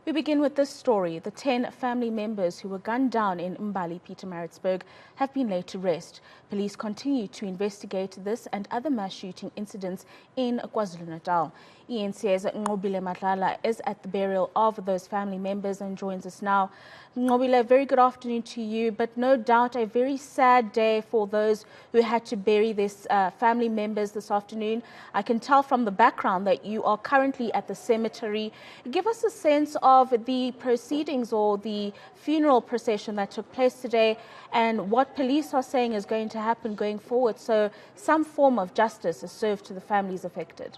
We begin with this story. The 10 family members who were gunned down in Embali, Pietermaritzburg, have been laid to rest. Police continue to investigate this and other mass shooting incidents in Kwa-Zulu Natal. eNCA's Nqobile Madlala is at the burial of those family members and joins us now. Nqobile, very good afternoon to you, but no doubt a very sad day for those who had to bury their family members this afternoon. I can tell from the background that you are currently at the cemetery. Give us a sense of the proceedings or the funeral procession that took place today and what police are saying is going to happen going forward, so some form of justice is served to the families affected.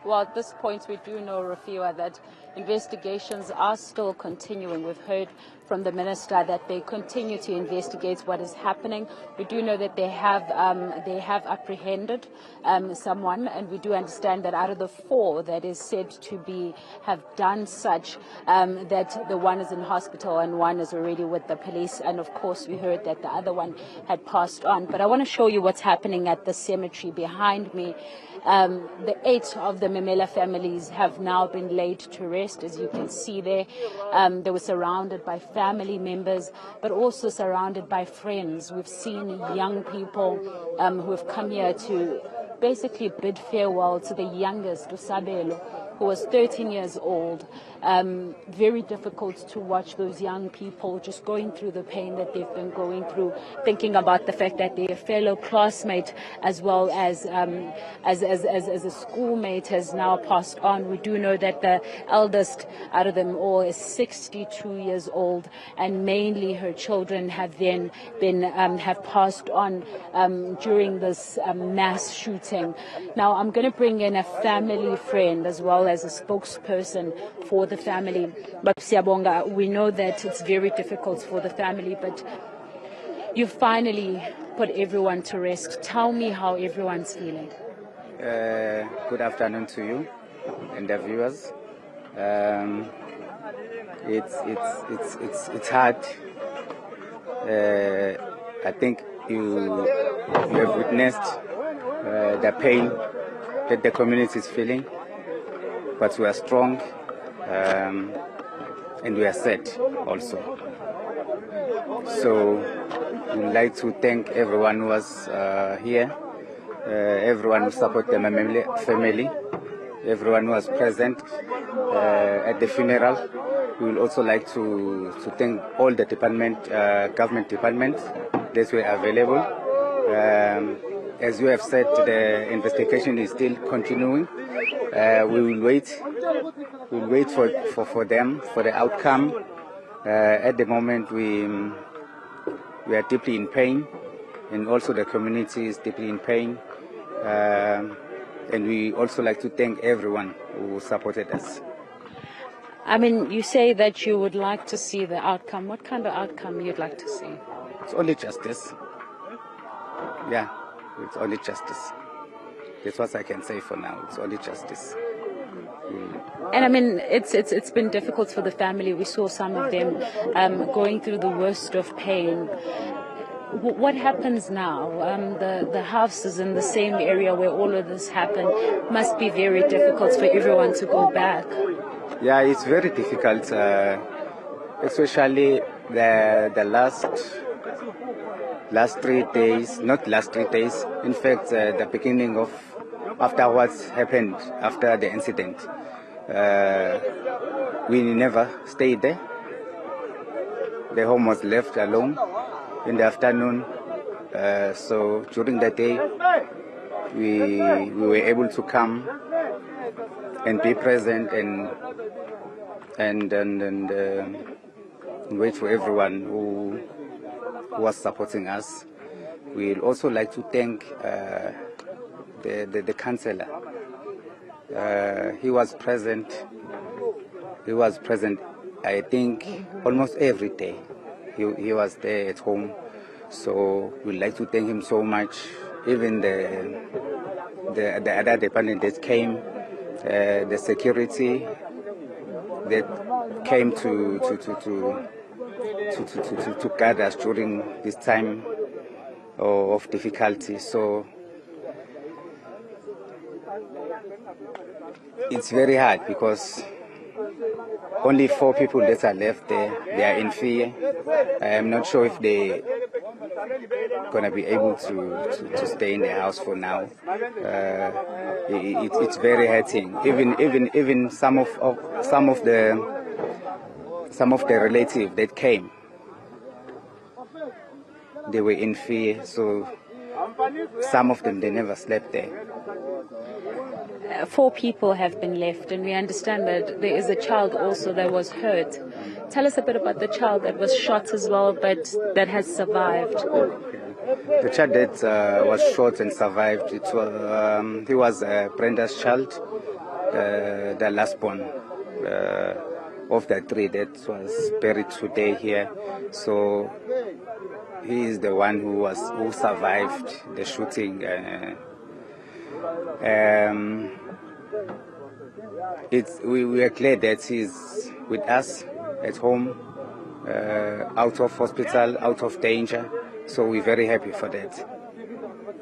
Well, at this point, we do know, Rafiwa, that investigations are still continuing. We've heard from the minister that they continue to investigate what is happening. We do know that they have apprehended someone, and we do understand that out of the 4 that is said to have done such, that the one is in hospital and one is already with the police. And of course, we heard that the other one had passed on. But I want to show you what's happening at the cemetery behind me. The 8 of the Memela families have now been laid to rest, as you can see there. They were surrounded by family members, but also surrounded by friends. We've seen young people who have come here to basically bid farewell to the youngest, Usabelo, who was 13 years old. Very difficult to watch those young people just going through the pain that they've been going through, thinking about the fact that their fellow classmate as well as a schoolmate has now passed on. We do know that the eldest out of them all is 62 years old, and mainly her children have then have passed on during this mass shooting. Now I'm going to bring in a family friend as well as a spokesperson for the family. But Siyabonga, we know that it's very difficult for the family, but you finally put everyone to rest. Tell me how everyone's feeling. Good afternoon to you and the viewers. It's hard. I think you have witnessed the pain that the community is feeling, but we are strong and we are set also. So we'd like to thank everyone who was here. Everyone who supported the family, everyone who was present at the funeral. We would also like to thank all the government departments that were available. As you have said, the investigation is still continuing. We will wait. We'll wait for them, for the outcome. At the moment, we are deeply in pain, and also the community is deeply in pain. And we also like to thank everyone who supported us. I mean, you say that you would like to see the outcome. What kind of outcome you'd like to see? It's only justice. Yeah, it's only justice. That's what I can say for now. It's only justice. And I mean, it's been difficult for the family. We saw some of them going through the worst of pain. What happens now? The house is in the same area where all of this happened. Must be very difficult for everyone to go back. Yeah, it's very difficult, especially the last 3 days, not last 3 days, in fact, the beginning of after what's happened after the incident. We never stayed there. The home was left alone in the afternoon. So during the day, we were able to come and be present and wait for everyone who was supporting us. We'd also like to thank the councillor. He was present. He was present, I think, almost every day. He was there at home. So we'd like to thank him so much. Even the other department that came, the security that came to guide us during this time of difficulty. So It's very hard because only 4 people that are left there. They are in fear. I am not sure if they gonna be able to stay in the house for now. It's very hurting. Even some of the relatives that came, they were in fear. So some of them, they never slept there. 4 people have been left, and we understand that there is a child also that was hurt. Tell us a bit about the child that was shot as well, but that has survived. The child that was shot and survived, he was Brenda's child, the last born of the 3 that was buried today here. So he is the one who survived the shooting. We are glad that he's with us at home, out of hospital, out of danger. So we're very happy for that.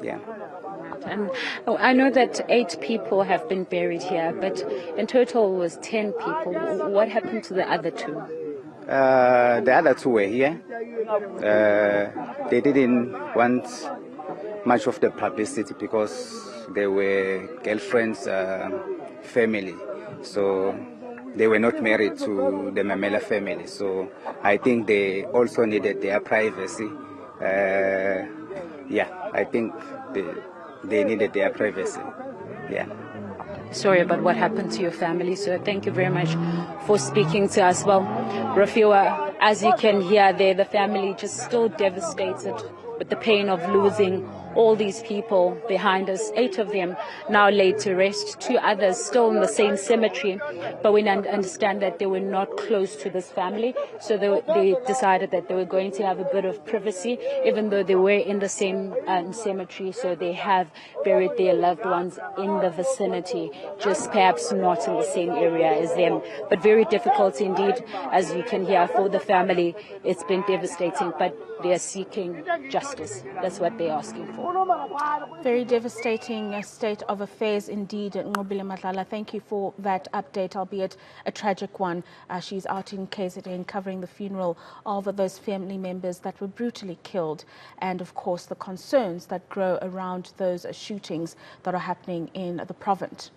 Yeah. And I know that 8 people have been buried here, but in total it was 10 people. What happened to the other 2? The other 2 were here. They didn't want much of the publicity because they were girlfriends' family. So they were not married to the Mamela family. So I think they also needed their privacy. I think they needed their privacy. Yeah. Sorry about what happened to your family, sir. Thank you very much for speaking to us. Well, Rafiwa, as you can hear there, the family just still devastated with the pain of losing all these people behind us. 8 of them now laid to rest, 2 others still in the same cemetery, but we understand that they were not close to this family, so they decided that they were going to have a bit of privacy, even though they were in the same cemetery, so they have buried their loved ones in the vicinity, just perhaps not in the same area as them. But very difficult indeed, as you can hear, for the family. It's been devastating, but they are seeking justice. That's what they're asking for. Very devastating state of affairs indeed, Nqobile Madlala. Thank you for that update, albeit a tragic one. She's out in KZN covering the funeral of those family members that were brutally killed, and of course the concerns that grow around those shootings that are happening in the province.